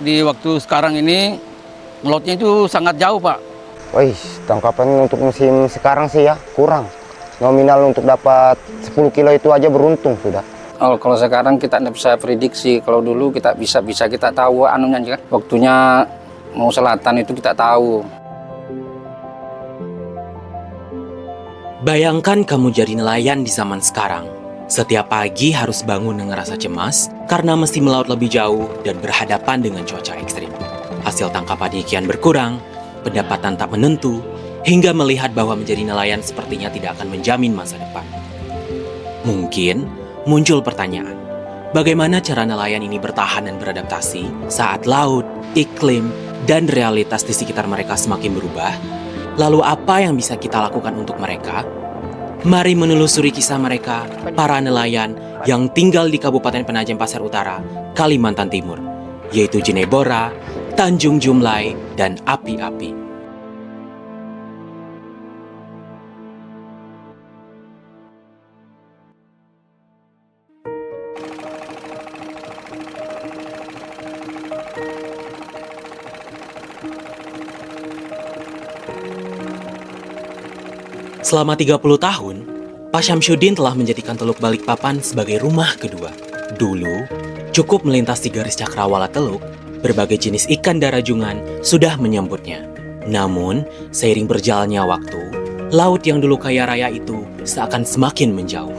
di waktu sekarang ini melautnya itu sangat jauh, Pak. Wih, tangkapan untuk musim sekarang sih ya kurang. Nominal untuk dapat 10 kilo itu aja beruntung sudah. Oh, kalau sekarang kita tidak bisa prediksi. Kalau dulu kita bisa kita tahu anunya kan. Waktunya mau selatan itu kita tahu. Bayangkan kamu jadi nelayan di zaman sekarang. Setiap pagi harus bangun dengan rasa cemas karena mesti melaut lebih jauh dan berhadapan dengan cuaca ekstrim. Hasil tangkapan kian berkurang, pendapatan tak menentu, hingga melihat bahwa menjadi nelayan sepertinya tidak akan menjamin masa depan. Mungkin muncul pertanyaan, bagaimana cara nelayan ini bertahan dan beradaptasi saat laut, iklim, dan realitas di sekitar mereka semakin berubah? Lalu apa yang bisa kita lakukan untuk mereka? Mari menelusuri kisah mereka, para nelayan yang tinggal di Kabupaten Penajem Pasir Utara, Kalimantan Timur, yaitu Jenebora, Tanjung Jumlai, dan Api-Api. Selama 30 tahun, Pak Syamsuddin telah menjadikan Teluk Balikpapan sebagai rumah kedua. Dulu, cukup melintasi garis cakrawala Teluk, berbagai jenis ikan darajungan sudah menyambutnya. Namun, seiring berjalannya waktu, laut yang dulu kaya raya itu seakan semakin menjauh.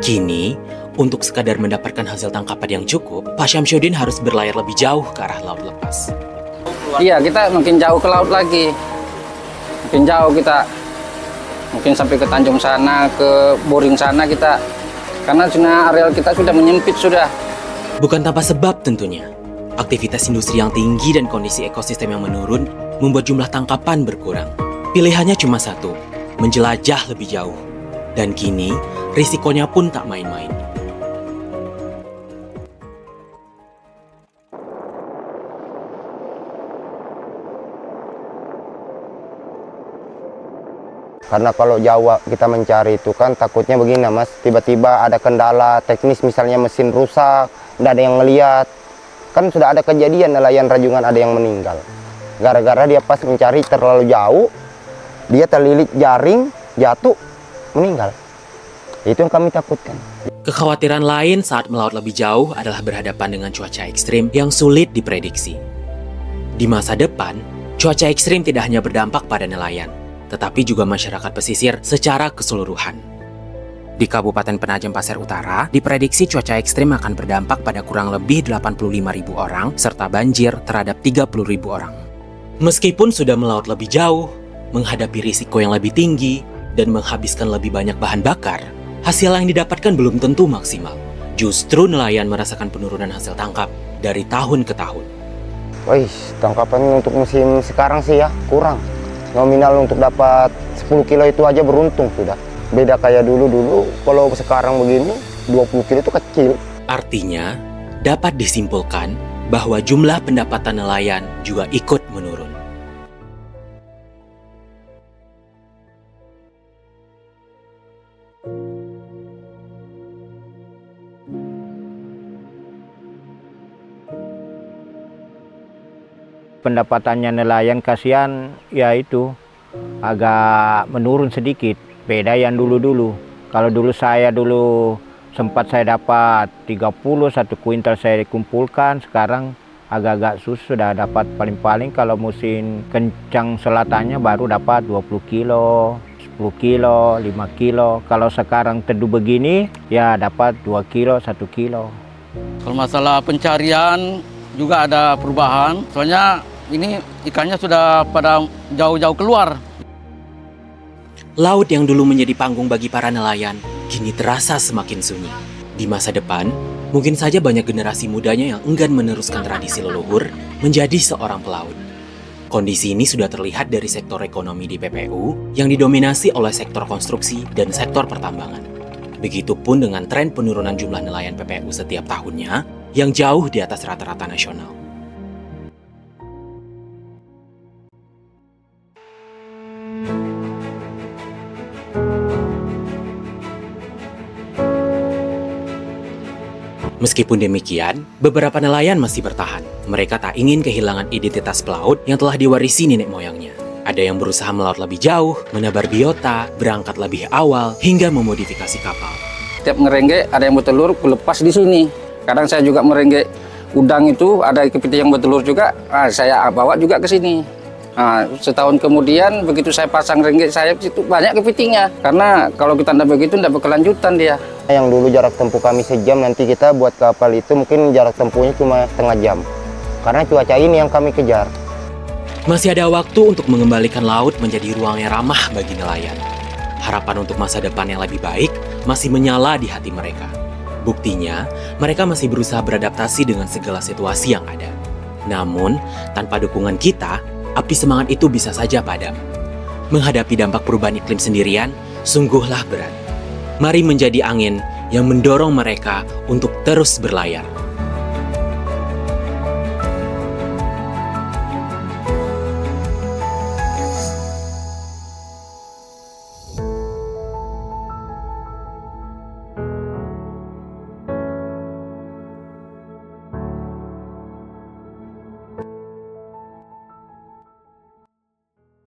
Kini, untuk sekadar mendapatkan hasil tangkapan yang cukup, Pak Syamsuddin harus berlayar lebih jauh ke arah laut lepas. Iya, kita makin jauh ke laut lagi. Makin jauh kita. Mungkin sampai ke Tanjung sana, ke Boring sana kita. Karena areal kita sudah menyempit sudah. Bukan tanpa sebab tentunya. Aktivitas industri yang tinggi dan kondisi ekosistem yang menurun membuat jumlah tangkapan berkurang. Pilihannya cuma satu, menjelajah lebih jauh. Dan kini, risikonya pun tak main-main. Karena kalau Jawa kita mencari itu kan takutnya begini Mas, tiba-tiba ada kendala teknis misalnya mesin rusak, tidak ada yang ngeliat. Kan sudah ada kejadian nelayan rajungan ada yang meninggal. Gara-gara dia pas mencari terlalu jauh, dia terlilit jaring, jatuh, meninggal. Itu yang kami takutkan. Kekhawatiran lain saat melaut lebih jauh adalah berhadapan dengan cuaca ekstrim yang sulit diprediksi. Di masa depan, cuaca ekstrim tidak hanya berdampak pada nelayan, tetapi juga masyarakat pesisir secara keseluruhan. Di Kabupaten Penajem Pasir Utara, diprediksi cuaca ekstrim akan berdampak pada kurang lebih 85.000 orang, serta banjir terhadap 30.000 orang. Meskipun sudah melaut lebih jauh, menghadapi risiko yang lebih tinggi, dan menghabiskan lebih banyak bahan bakar, hasil yang didapatkan belum tentu maksimal. Justru nelayan merasakan penurunan hasil tangkap dari tahun ke tahun. Wih, tangkapan untuk musim sekarang sih ya kurang. Nominal untuk dapat 10 kilo itu aja beruntung sudah. Beda kayak dulu-dulu, kalau sekarang begini 20 kilo itu kecil. Artinya, dapat disimpulkan bahwa jumlah pendapatan nelayan juga ikut menurun. Pendapatannya nelayan kasihan ya itu agak menurun sedikit, beda yang dulu-dulu. Kalau dulu sempat saya dapat 30 satu kuintal saya dikumpulkan, sekarang agak-agak susah, sudah dapat paling-paling kalau musim kencang selatannya baru dapat 20 kilo, 10 kilo, 5 kilo. Kalau sekarang teduh begini ya dapat 2 kilo, 1 kilo. Kalau masalah pencarian juga ada perubahan, soalnya ini ikannya sudah pada jauh-jauh keluar. Laut yang dulu menjadi panggung bagi para nelayan, kini terasa semakin sunyi. Di masa depan, mungkin saja banyak generasi mudanya yang enggan meneruskan tradisi leluhur menjadi seorang pelaut. Kondisi ini sudah terlihat dari sektor ekonomi di PPU yang didominasi oleh sektor konstruksi dan sektor pertambangan. Begitupun dengan tren penurunan jumlah nelayan PPU setiap tahunnya yang jauh di atas rata-rata nasional. Meskipun demikian, beberapa nelayan masih bertahan. Mereka tak ingin kehilangan identitas pelaut yang telah diwarisi nenek moyangnya. Ada yang berusaha melaut lebih jauh, menebar biota, berangkat lebih awal, hingga memodifikasi kapal. Tiap ngerengge ada yang bertelur, kulepas di sini. Kadang saya juga merengge udang itu, ada kepiting yang bertelur juga, saya bawa juga ke sini. Nah, setahun kemudian begitu saya pasang rengge saya itu banyak kepitingnya. Karena kalau kita tidak begitu tidak berkelanjutan dia. Yang dulu jarak tempuh kami sejam, nanti kita buat kapal itu mungkin jarak tempuhnya cuma setengah jam. Karena cuaca ini yang kami kejar. Masih ada waktu untuk mengembalikan laut menjadi ruang yang ramah bagi nelayan. Harapan untuk masa depan yang lebih baik masih menyala di hati mereka. Buktinya, mereka masih berusaha beradaptasi dengan segala situasi yang ada. Namun, tanpa dukungan kita, api semangat itu bisa saja padam. Menghadapi dampak perubahan iklim sendirian, sungguhlah berat. Mari menjadi angin yang mendorong mereka untuk terus berlayar.